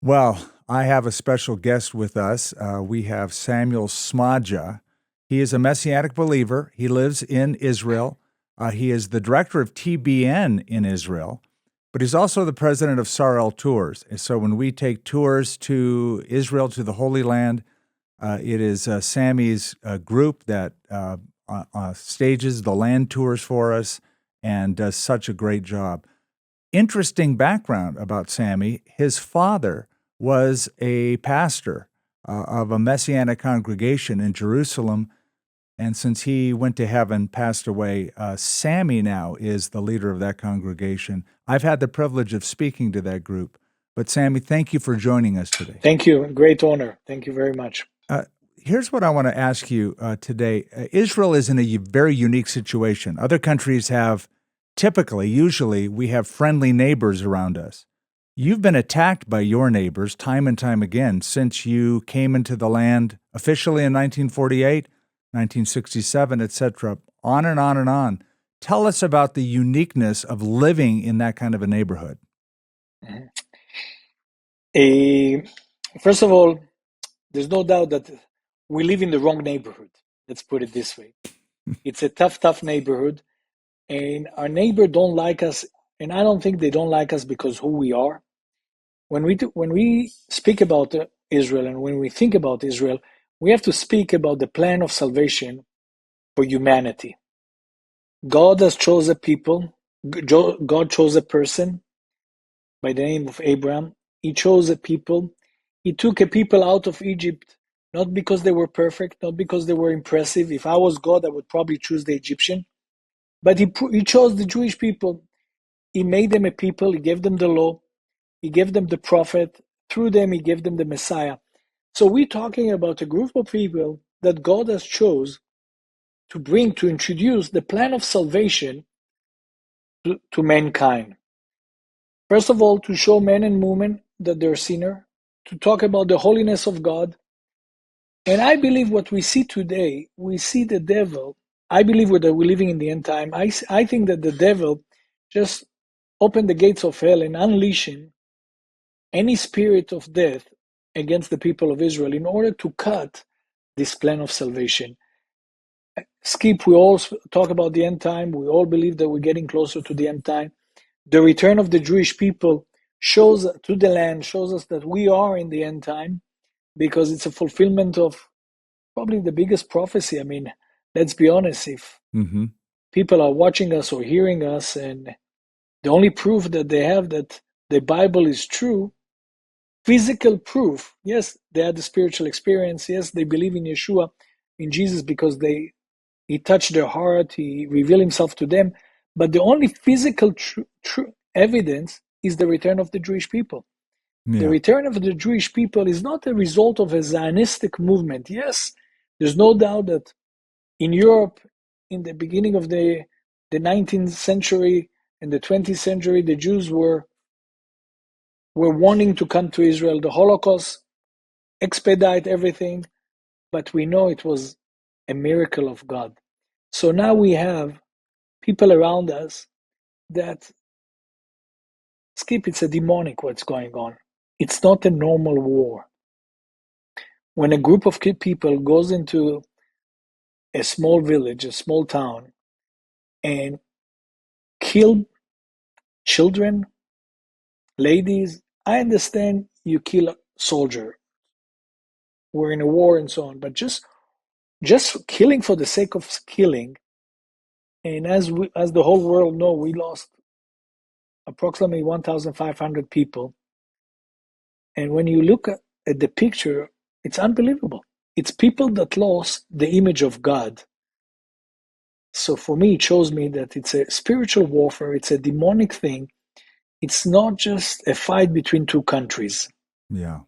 Well, I have a special guest with us. We have Samuel Smadja. He is a Messianic believer. He lives in Israel. He is the director of TBN in Israel, but he's also the president of Sarel Tours. And so when we take tours to Israel, to the Holy Land, it is Sammy's group that stages the land tours for us and does such a great job. Interesting background about Sammy. His father was a pastor of a Messianic congregation in Jerusalem, and since he went to heaven, passed away, Sammy now is the leader of that congregation. I've had the privilege of speaking to that group. But Sammy, thank you for joining us today. Thank you. Great honor. Thank you very much. Here's what I want to ask you today. Israel is in a very unique situation. Other countries have usually, we have friendly neighbors around us. You've been attacked by your neighbors time and time again since you came into the land officially in 1948, 1967, etc., on and on and on. Tell us about the uniqueness of living in that kind of a neighborhood. First of all, there's no doubt that we live in the wrong neighborhood. Let's put it this way. It's a tough neighborhood, and our neighbor don't like us, and I don't think they don't like us because who we are. When we speak about Israel and when we think about Israel, we have to speak about the plan of salvation for humanity. God has chosen people. God chose a person by the name of Abraham. He chose a people. He took a people out of Egypt, not because they were perfect, not because they were impressive. If I was God, I would probably choose the Egyptian. But he chose the Jewish people. He made them a people. He gave them the law. He gave them the prophet. Through them, he gave them the Messiah. So we're talking about a group of people that God has chose to introduce the plan of salvation to mankind. First of all, to show men and women that they're sinner, to talk about the holiness of God. And I believe what we see today, we see the devil. I believe that we're living in the end time. I think that the devil just opened the gates of hell and unleashing any spirit of death against the people of Israel in order to cut this plan of salvation. Skip, we all talk about the end time. We all believe that we're getting closer to the end time. The return of the Jewish people shows to the land, shows us that we are in the end time because it's a fulfillment of probably the biggest prophecy. I mean, let's be honest, if people are watching us or hearing us and the only proof that they have that the Bible is true, physical proof, yes, they had the spiritual experience, yes, they believe in Yeshua, in Jesus because he touched their heart, he revealed himself to them, but the only physical true evidence is the return of the Jewish people. Yeah. The return of the Jewish people is not a result of a Zionistic movement. Yes, there's no doubt that in Europe, in the beginning of the 19th century and the 20th century, the Jews were wanting to come to Israel. The Holocaust expedite everything, but we know it was a miracle of God. So now we have people around us that, Skip, it's a demonic what's going on. It's not a normal war. When a group of people goes into a small village, a small town, and kill children, ladies, I understand you kill a soldier. We're in a war and so on, but just killing for the sake of killing, and as the whole world know, we lost approximately 1,500 people. And when you look at the picture, it's unbelievable. It's people that lost the image of God. So for me, it shows me that it's a spiritual warfare. It's a demonic thing. It's not just a fight between two countries. Yeah.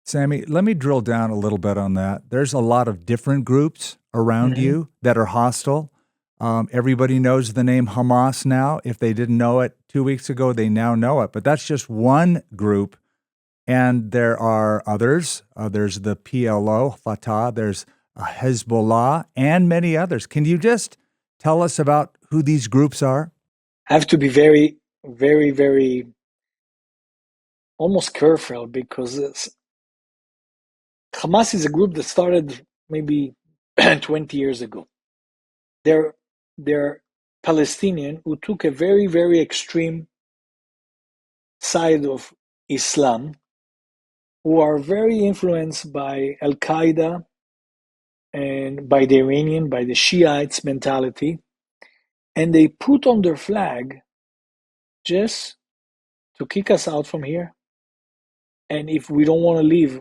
Sammy, let me drill down a little bit on that. There's a lot of different groups around you that are hostile. Everybody knows the name Hamas now. If they didn't know it 2 weeks ago, they now know it. But that's just one group. And there are others. There's the PLO, Fatah. There's Hezbollah and many others. Can you just tell us about who these groups are? I have to be very, very, very almost careful because Hamas is a group that started maybe 20 years ago. They're Palestinian who took a very, very extreme side of Islam, who are very influenced by Al Qaeda and by the Iranian, by the Shiites mentality, and they put on their flag just to kick us out from here. And if we don't want to leave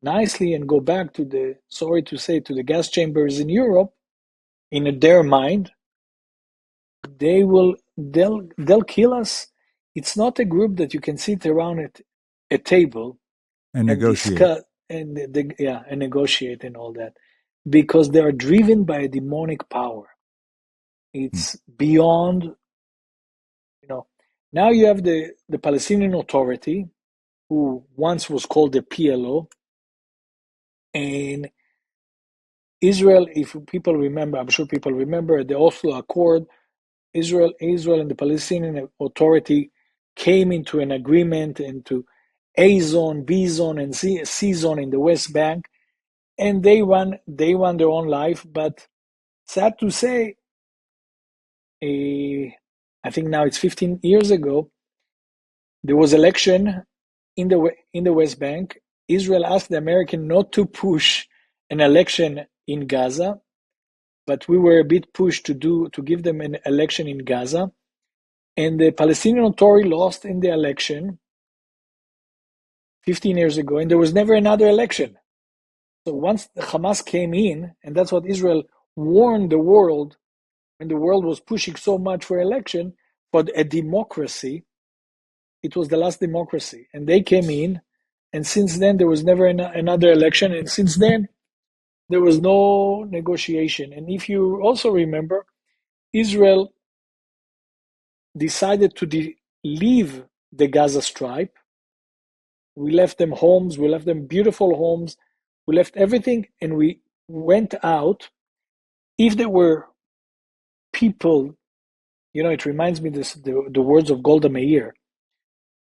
nicely and go back to the, sorry to say, to the gas chambers in Europe, in their mind, they'll kill us. It's not a group that you can sit around at a table and and negotiate. discuss and negotiate and all that, because they are driven by a demonic power. It's beyond, Now you have the Palestinian Authority, who once was called the PLO, and Israel, if people remember, I'm sure people remember the Oslo Accord. Israel and the Palestinian Authority came into an agreement into A zone, B zone, and C zone in the West Bank, and they run their own life. But sad to say, I think now it's 15 years ago, there was election in the West Bank. Israel asked the American not to push an election in Gaza, but we were a bit pushed to give them an election in Gaza. And the Palestinian Authority lost in the election 15 years ago, and there was never another election. So once the Hamas came in, and that's what Israel warned the world when the world was pushing so much for election, for a democracy, it was the last democracy. And they came in, and since then there was never another election, and since then there was no negotiation. And if you also remember, Israel decided to leave the Gaza Strip. We left them homes, we left them beautiful homes, we left everything, and we went out. If there were people, it reminds me the words of Golda Meir,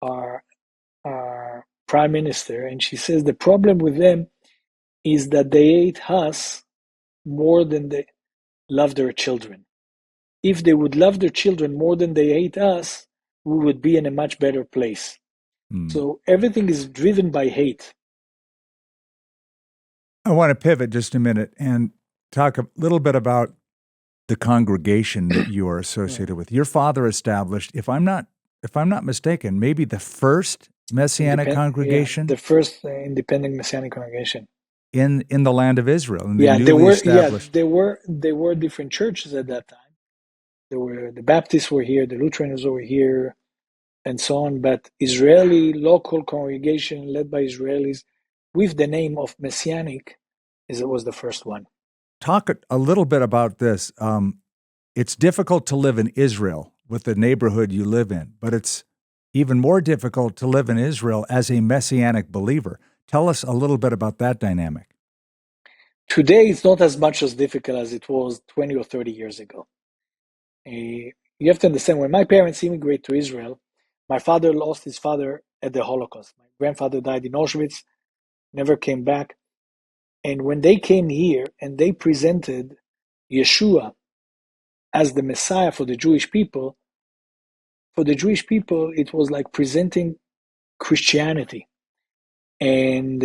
our prime minister, and she says the problem with them is that they hate us more than they love their children. If they would love their children more than they hate us, we would be in a much better place. So everything is driven by hate. I want to pivot just a minute and talk a little bit about the congregation that you are associated with. Your father established, if I'm not mistaken, maybe the first Messianic congregation, the first independent Messianic congregation in the land of Israel. And there were different churches at that time. The Baptists were here, the Lutherans were here, and so on. But Israeli local congregation led by Israelis with the name of Messianic was the first one. Talk a little bit about this. It's difficult to live in Israel with the neighborhood you live in, but it's even more difficult to live in Israel as a Messianic believer. Tell us a little bit about that dynamic. Today, it's not as much as difficult as it was 20 or 30 years ago. You have to understand, when my parents immigrated to Israel, my father lost his father at the Holocaust. My grandfather died in Auschwitz, never came back. And when they came here and they presented Yeshua as the Messiah for the Jewish people, it was like presenting Christianity. And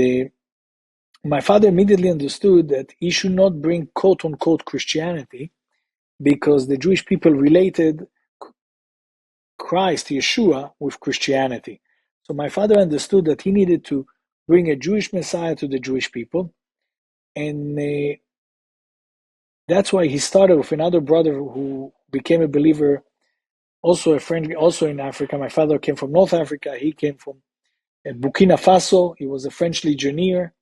my father immediately understood that he should not bring quote-unquote Christianity, because the Jewish people related Christ, Yeshua, with Christianity. So my father understood that he needed to bring a Jewish Messiah to the Jewish people. And that's why he started with another brother who became a believer, also a friend, also in Africa. My father came from North Africa. He came from Burkina Faso. He was a French legionnaire,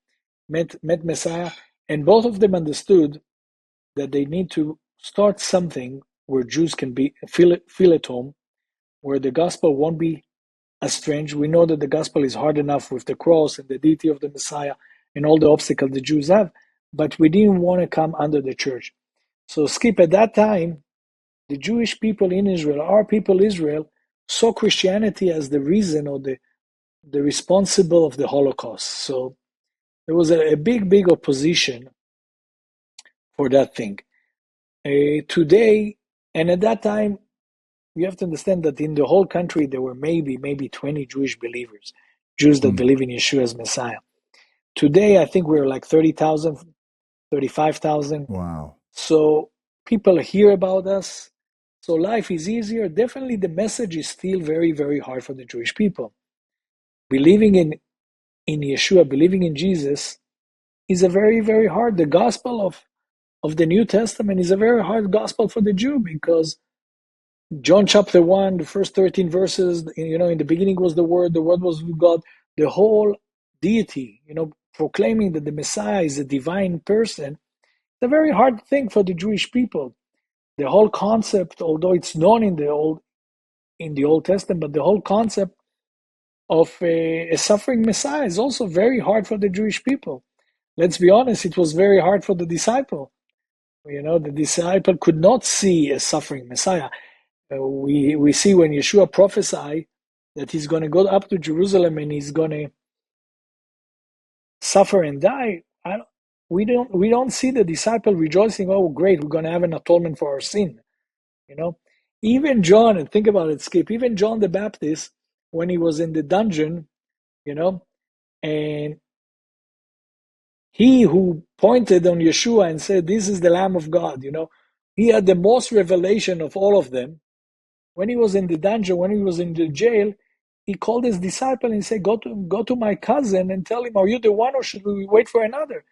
met Messiah. And both of them understood that they need to start something where Jews can feel at home, where the gospel won't be as strange. We know that the gospel is hard enough with the cross and the deity of the Messiah and all the obstacles the Jews have, but we didn't want to come under the church. So Skip, at that time, the Jewish people in Israel, our people Israel, saw Christianity as the reason or the responsible of the Holocaust. So there was a big opposition for that thing. Today, and at that time, you have to understand that in the whole country there were maybe 20 Jewish believers, Jews that Mm. believe in Yeshua as Messiah. Today, I think we're like 30,000, 35,000. Wow. So people hear about us. So life is easier. Definitely, the message is still very hard for the Jewish people. Believing in Yeshua, believing in Jesus, is a very hard. The gospel of the New Testament is a very hard gospel for the Jew, because John chapter 1, the first 13 verses, in the beginning was the Word was with God, the whole deity, proclaiming that the Messiah is a divine person. It's a very hard thing for the Jewish people. The whole concept, although it's known in the Old Testament, but the whole concept of a suffering Messiah is also very hard for the Jewish people. Let's be honest, it was very hard for the disciple. The disciple could not see a suffering Messiah. We see when Yeshua prophesied that he's going to go up to Jerusalem and he's going to suffer and die. We don't see the disciple rejoicing. Oh, great, we're going to have an atonement for our sin. Even John, and think about it, Skip. Even John the Baptist, when he was in the dungeon, and he who pointed on Yeshua and said, "This is the Lamb of God," he had the most revelation of all of them. When he was in the dungeon, when he was in the jail, he called his disciple and he said, go to my cousin and tell him, are you the one, or should we wait for another?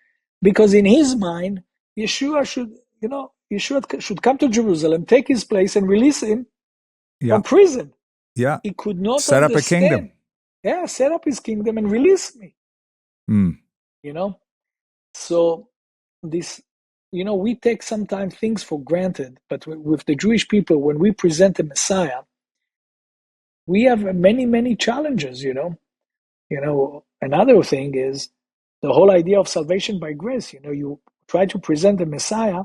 Because in his mind, Yeshua should come to Jerusalem, take his place, and release him Yeah. from prison. Yeah. He could not Set up a kingdom. understand. Yeah, set up his kingdom and release me. Mm. So this, we take sometimes things for granted, but with the Jewish people, when we present the Messiah, we have many challenges. Another thing is the whole idea of salvation by grace. You try to present the Messiah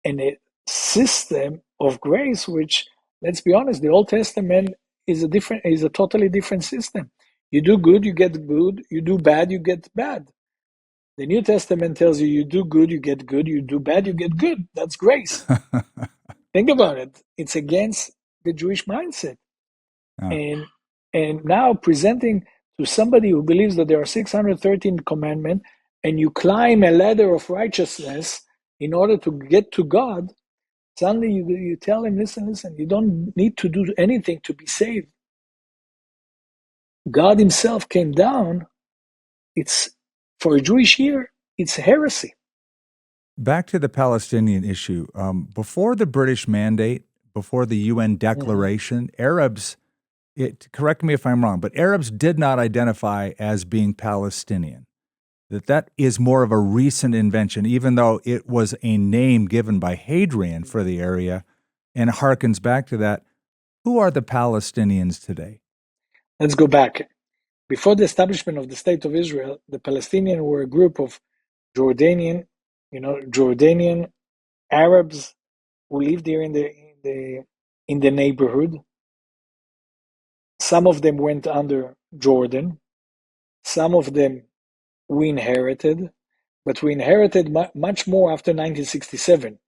and a system of grace, which, let's be honest, the Old Testament is a totally different system. You do good, you get good. You do bad, you get bad. The New Testament tells you do good, you get good. You do bad, you get good. That's grace. Think about it. It's against the Jewish mindset. Yeah. And now presenting to somebody who believes that there are 613 commandments, and you climb a ladder of righteousness in order to get to God, suddenly you tell him, listen, you don't need to do anything to be saved. God himself came down. It's, for a Jewish ear, it's heresy. Back to the Palestinian issue. Before the British Mandate, before the UN Declaration, Arabs, correct me if I'm wrong, but Arabs did not identify as being Palestinian. That is more of a recent invention, even though it was a name given by Hadrian for the area, and harkens back to that. Who are the Palestinians today? Let's go back. Before the establishment of the State of Israel, the Palestinians were a group of Jordanian Arabs who lived here in the neighborhood. Some of them went under Jordan. Some of them we inherited, but we inherited much more after 1967.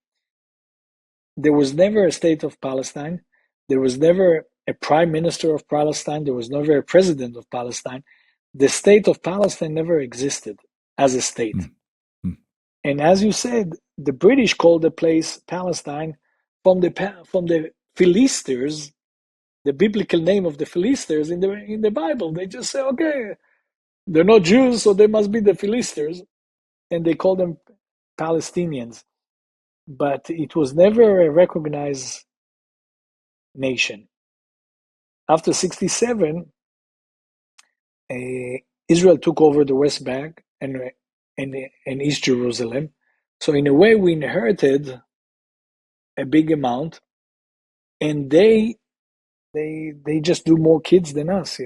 There was never a state of Palestine. There was never a prime minister of Palestine. There was never a president of Palestine. The state of Palestine never existed as a state. Mm-hmm. And as you said, the British called the place Palestine from the Philistines, the biblical name of the Philistines in the Bible. They just say, okay, they're not Jews, so they must be the Philistines, and they call them Palestinians. But it was never a recognized nation. After 67, Israel took over the West Bank and East Jerusalem. So in a way, we inherited a big amount, and they just do more kids than us,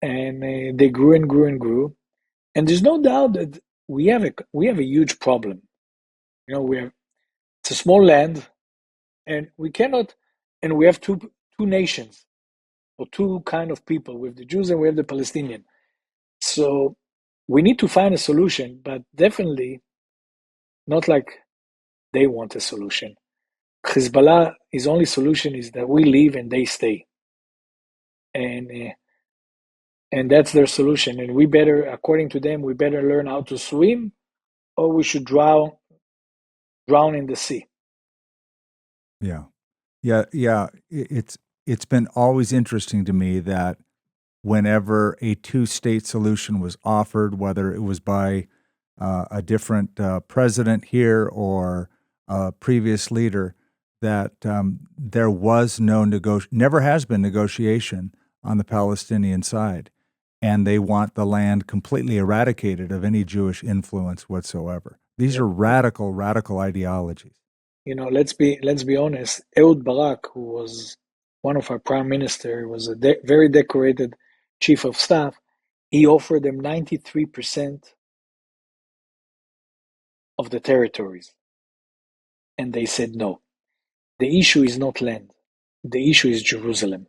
and they grew and grew and grew. And there's no doubt that we have a huge problem. It's a small land, and we cannot, and we have two nations. or two kind of people. We have the Jews and we have the Palestinian. So we need to find a solution, but definitely not like they want a solution. Hezbollah, his only solution is that we leave and they stay, and that's their solution. And we better, according to them, we better learn how to swim, or we should drown in the sea. Yeah. It's been always interesting to me that whenever a two-state solution was offered, whether it was by a different president here or a previous leader, that there was never has been negotiation on the Palestinian side, and they want the land completely eradicated of any Jewish influence whatsoever. These are radical ideologies. Let's be honest. Ehud Barak, who was one of our prime minister, was a very decorated chief of staff. He offered them 93% of the territories, and they said no. The issue is not land. The issue is Jerusalem.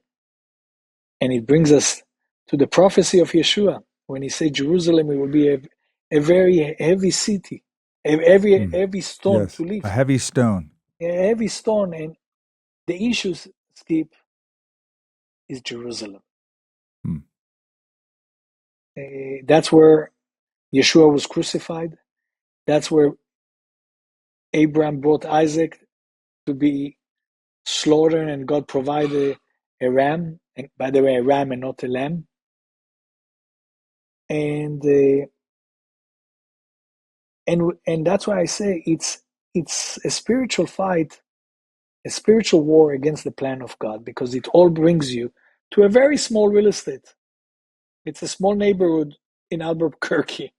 And it brings us to the prophecy of Yeshua, when he said Jerusalem, it will be a very heavy city, heavy stone to lift. A heavy stone. A heavy stone. And the issue, Skip, is Jerusalem. That's where Yeshua was crucified. That's where Abraham brought Isaac to be slaughtered, and God provided a ram. And by the way, a ram and not a lamb. And that's why I say it's a spiritual fight, a spiritual war against the plan of God, because it all brings you to a very small real estate. It's a small neighborhood in Albuquerque,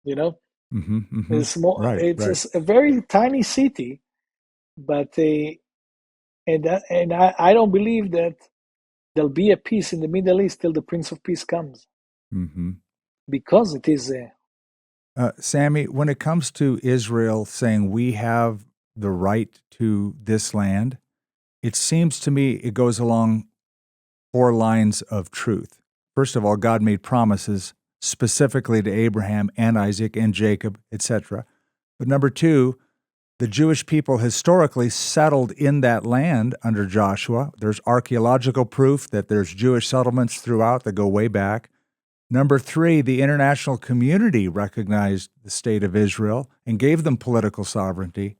It's small. Right, it's a very tiny city, but I don't believe that there'll be a peace in the Middle East till the Prince of Peace comes, because it is. Sammy, when it comes to Israel saying we have the right to this land, it seems to me it goes along 4 lines of truth. First of all, God made promises specifically to Abraham and Isaac and Jacob, etc. But number 2, the Jewish people historically settled in that land under Joshua. There's archaeological proof that there's Jewish settlements throughout that go way back. Number 3, the international community recognized the state of Israel and gave them political sovereignty.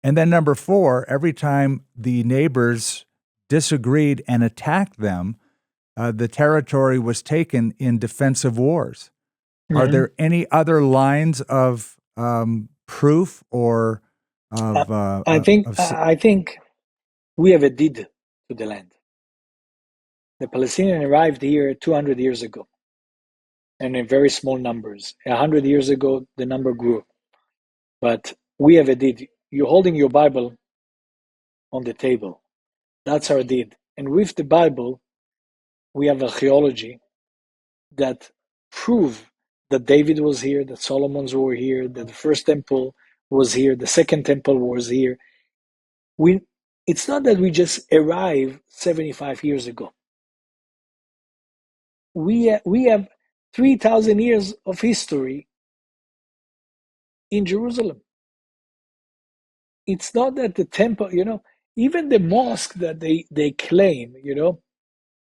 And then number 4, every time the neighbors disagreed and attacked them, the territory was taken in defensive wars. Are there any other lines of proof or of? I think we have a deed to the land. The Palestinians arrived here 200 years ago, and in very small numbers. 100 years ago, the number grew. But we have a deed. You're holding your Bible on the table. That's our deed. And with the Bible, we have archaeology that prove that David was here, that Solomon's were here, that the first temple was here, the second temple was here. It's not that we just arrived 75 years ago. We have 3,000 years of history in Jerusalem. It's not that the temple, even the mosque that they claim,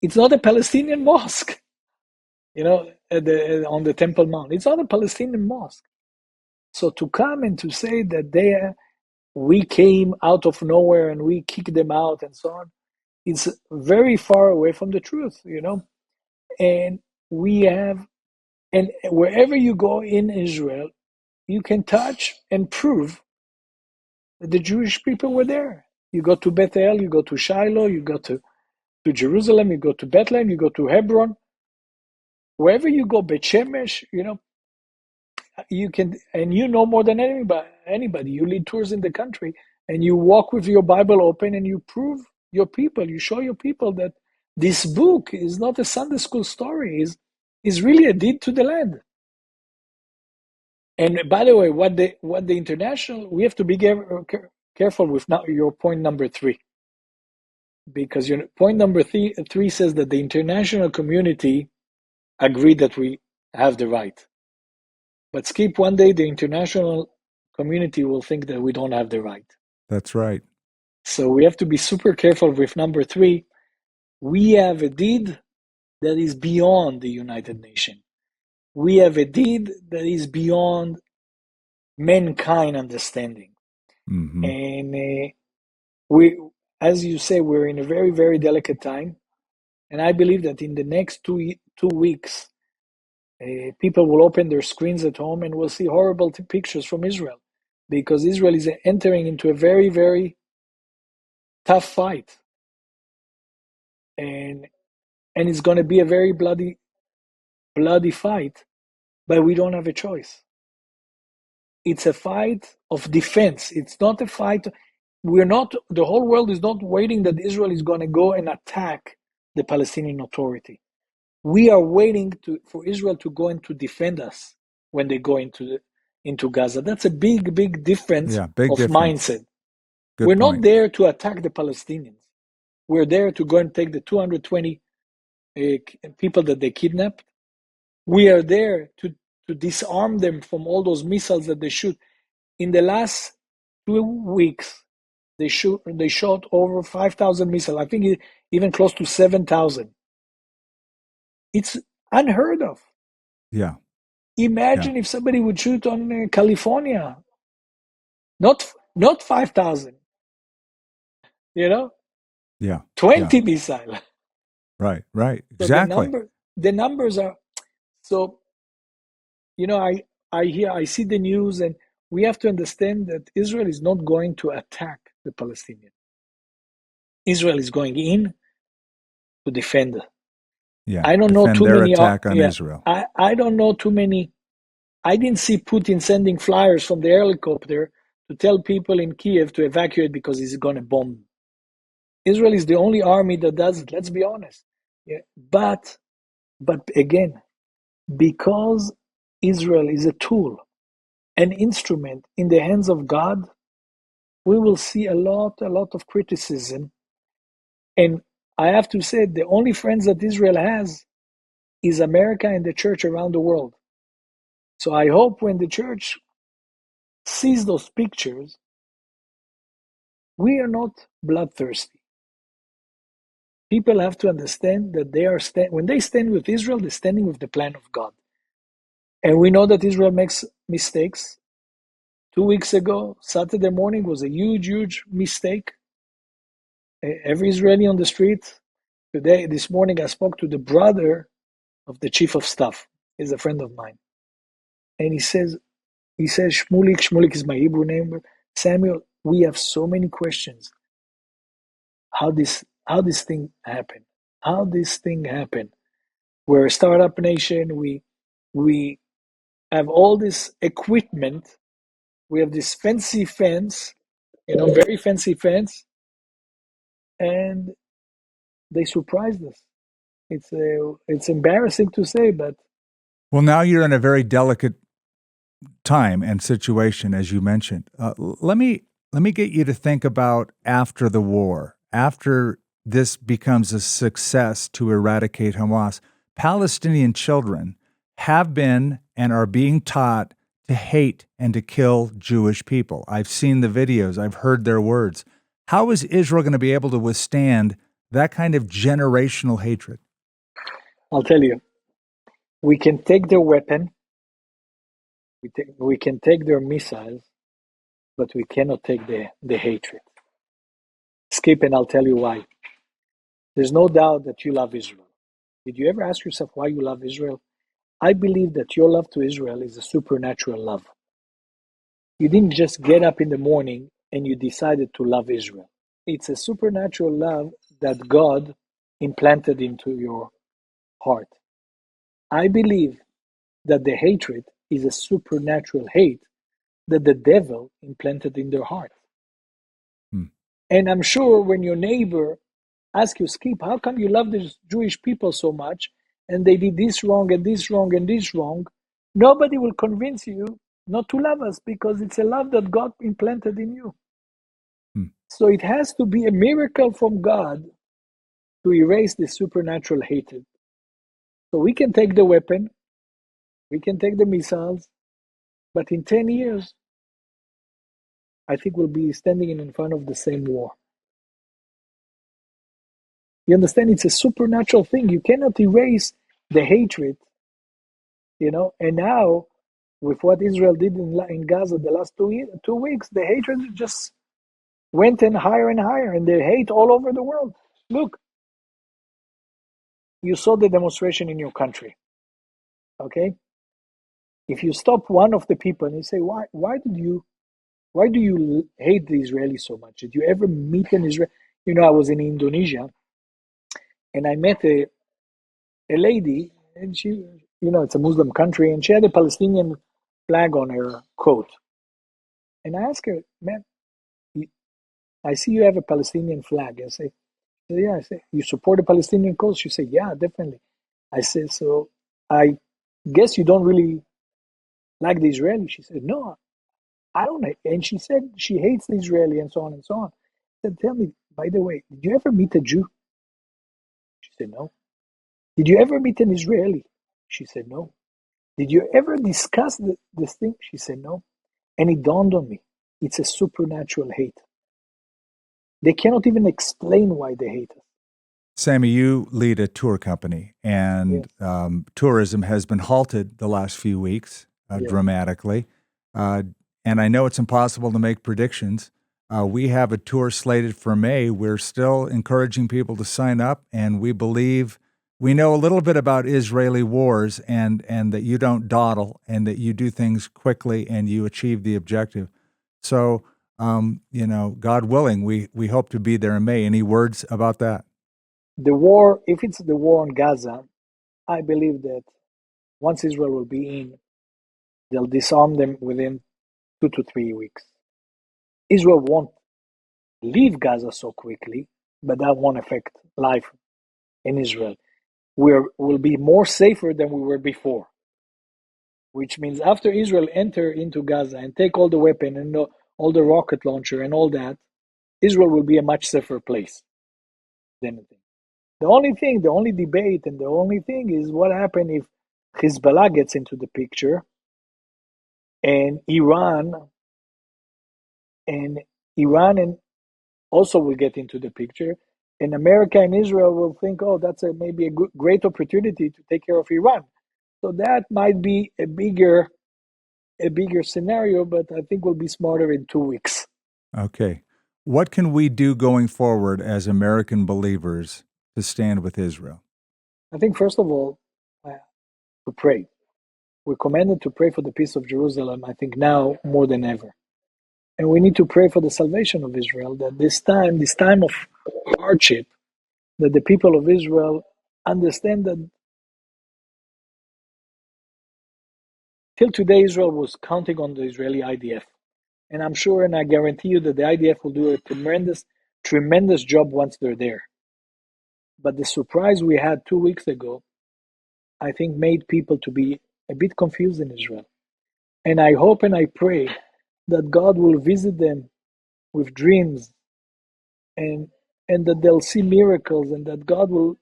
it's not a Palestinian mosque, on the Temple Mount. It's not a Palestinian mosque. So to come and to say that we came out of nowhere and we kicked them out and so on, it's very far away from the truth, And and wherever you go in Israel, you can touch and prove that the Jewish people were there. You go to Bethel, you go to Shiloh, you go to Jerusalem, you go to Bethlehem, you go to Hebron. Wherever you go, Bet Shemesh, you can, and more than anybody. You lead tours in the country, and you walk with your Bible open, and you prove your people, you show your people that this book is not a Sunday school story, is really a deed to the land. And by the way, what the international, we have to be careful with now your point number 3. Because point number three says that the international community agreed that we have the right. But Skip, one day the international community will think that we don't have the right. That's right. So we have to be super careful with number three. We have a deed that is beyond the United Nations. We have a deed that is beyond mankind understanding. Mm-hmm. And we, as you say, we're in a very, very delicate time. And I believe that in the next 2 weeks, people will open their screens at home and will see horrible pictures from Israel, because Israel is entering into a very, very tough fight. And it's going to be a very bloody fight, but we don't have a choice. It's a fight of defense. It's not a fight. The whole world is not waiting that Israel is going to go and attack the Palestinian Authority. We are waiting for Israel to go and to defend us when they go into Gaza. That's a big, big difference of mindset. We're not there to attack the Palestinians. We're there to go and take the 220 people that they kidnapped. We are there to disarm them from all those missiles that they shoot. In the last 2 weeks, they shot over 5,000 missiles. I think even close to 7,000. It's unheard of. Yeah. Imagine if somebody would shoot on California. Not 5,000. Yeah. 20 missiles. Right. Exactly. So the numbers are so. I see the news, and we have to understand that Israel is not going to attack the Palestinians. Israel is going in to defend. Yeah. I don't know too many attack on Israel. I don't know too many. I didn't see Putin sending flyers from the helicopter to tell people in Kiev to evacuate because he's going to bomb. Israel is the only army that does it. Let's be honest. Yeah. But again, because Israel is a tool, an instrument in the hands of God, we will see a lot of criticism. And I have to say, the only friends that Israel has is America and the church around the world. So I hope when the church sees those pictures, we are not bloodthirsty. People have to understand that when they stand with Israel, they're standing with the plan of God. And we know that Israel makes mistakes. 2 weeks ago, Saturday morning was a huge mistake. Every Israeli on the street. This morning, I spoke to the brother of the chief of staff. He's a friend of mine. And he says, Shmulik is my Hebrew name. Samuel, we have so many questions. How this thing happened? How this thing happened? We're a startup nation. We have all this equipment. We have this fancy fence, very fancy fence, and they surprised us. It's embarrassing to say, but well, now you're in a very delicate time and situation, as you mentioned. Let me get you to think about after the war, after this becomes a success to eradicate Hamas. Palestinian children have been and are being taught to hate and to kill Jewish people. I've seen the videos. I've heard their words. How is Israel going to be able to withstand that kind of generational hatred? I'll tell you, we can take their weapon, we can take their missiles, but we cannot take the hatred. Skip, and I'll tell you why. There's no doubt that you love Israel. Did you ever ask yourself why you love Israel? I believe that your love to Israel is a supernatural love. You didn't just get up in the morning and you decided to love Israel. It's a supernatural love that God implanted into your heart. I believe that the hatred is a supernatural hate that the devil implanted in their heart. And I'm sure when your neighbor asks you, Skip, how come you love these Jewish people so much and they did this wrong and this wrong and this wrong, nobody will convince you not to love us because it's a love that God implanted in you. So it has to be a miracle from God to erase the supernatural hatred. So we can take the weapon, we can take the missiles, but in 10 years, I think we'll be standing in front of the same war. You understand? It's a supernatural thing. You cannot erase the hatred, And now, with what Israel did in Gaza the last 2 weeks, the hatred just went higher and higher, and they hate all over the world. Look, you saw the demonstration in your country, okay? If you stop one of the people and you say, why do you hate the Israelis so much? Did you ever meet an Israeli? I was in Indonesia, and I met a lady, and she, it's a Muslim country, and she had a Palestinian flag on her coat. And I asked her, man, I see you have a Palestinian flag. I say, yeah. I say, you support the Palestinian cause? She said, yeah, definitely. I said, so I guess you don't really like the Israeli. She said, no, I don't. And she said she hates the Israeli and so on and so on. I said, tell me, by the way, did you ever meet a Jew? She said, no. Did you ever meet an Israeli? She said, no. Did you ever discuss this thing? She said, no. And it dawned on me. It's a supernatural hate. They cannot even explain why they hate us. Sammy, you lead a tour company, and Yes. Tourism has been halted the last few weeks dramatically. And I know it's impossible to make predictions. We have a tour slated for May. We're still encouraging people to sign up, and we believe we know a little bit about Israeli wars, and that you don't dawdle, and that you do things quickly, and you achieve the objective. So, God willing, we hope to be there in May. Any words about that? The war, if it's the war on Gaza, I believe that once Israel will be in, they'll disarm them within 2 to 3 weeks. Israel won't leave Gaza so quickly, but that won't affect life in Israel. We'll be more safer than we were before, which means after Israel enter into Gaza and take all the weapon and all the rocket launcher and all that, Israel will be a much safer place than anything. The only debate and the only thing is what happens if Hezbollah gets into the picture and and Iran and also will get into the picture, and America and Israel will think, oh, that's maybe a great opportunity to take care of Iran. So that might be a bigger scenario, but I think we'll be smarter in 2 weeks. Okay. What can we do going forward as American believers to stand with Israel? I think, first of all, to pray. We're commanded to pray for the peace of Jerusalem, I think now more than ever. And we need to pray for the salvation of Israel, that this time of hardship, that the people of Israel understand that till today Israel was counting on the Israeli IDF. And I'm sure and I guarantee you that the IDF will do a tremendous job once they're there. But the surprise we had 2 weeks ago, I think made people to be a bit confused in Israel. And I hope and I pray that God will visit them with dreams and that they'll see miracles and that God will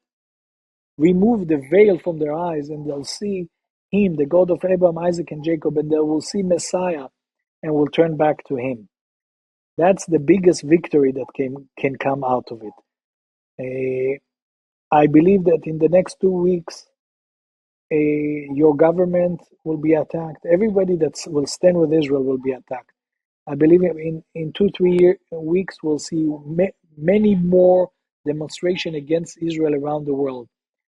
remove the veil from their eyes and they'll see him, the God of Abraham, Isaac, and Jacob, and they will see Messiah and will turn back to him. That's the biggest victory that can come out of it. I believe that in the next 2 weeks, your government will be attacked. Everybody that will stand with Israel will be attacked. I believe in 2-3 weeks, we'll see many more demonstrations against Israel around the world.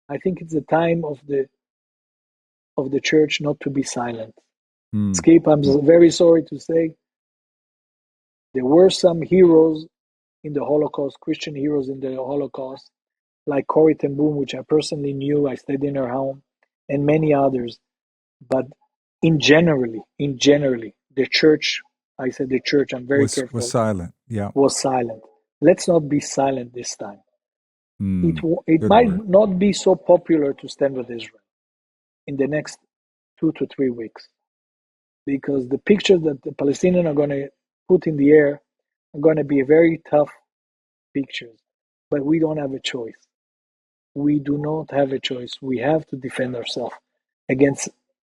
I think it's the time of the church not to be silent. Skip, I'm very sorry to say, there were some heroes in the Holocaust, Christian heroes in the Holocaust, like Corrie ten Boom, which I personally knew. I stayed in her home, and many others. But in generally, the church, I said the church, I'm very Was careful, silent. Yeah. was silent. Let's not be silent this time. It Good might word. not be so popular to stand with Israel in the next 2 to 3 weeks, because the picture that the Palestinians are going to put in the air going to be very tough pictures, but we don't have a choice. We do not have a choice. We have to defend ourselves against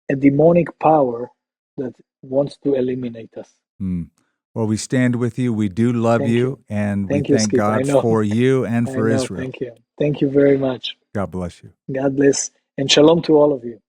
a demonic power that wants to eliminate us. Well, we stand with you. We do love Thank you, you. and we Thank you, thank Skip. I God know. for you and I for know. Israel. Thank you. Thank you very much. God bless you. God bless. And shalom to all of you.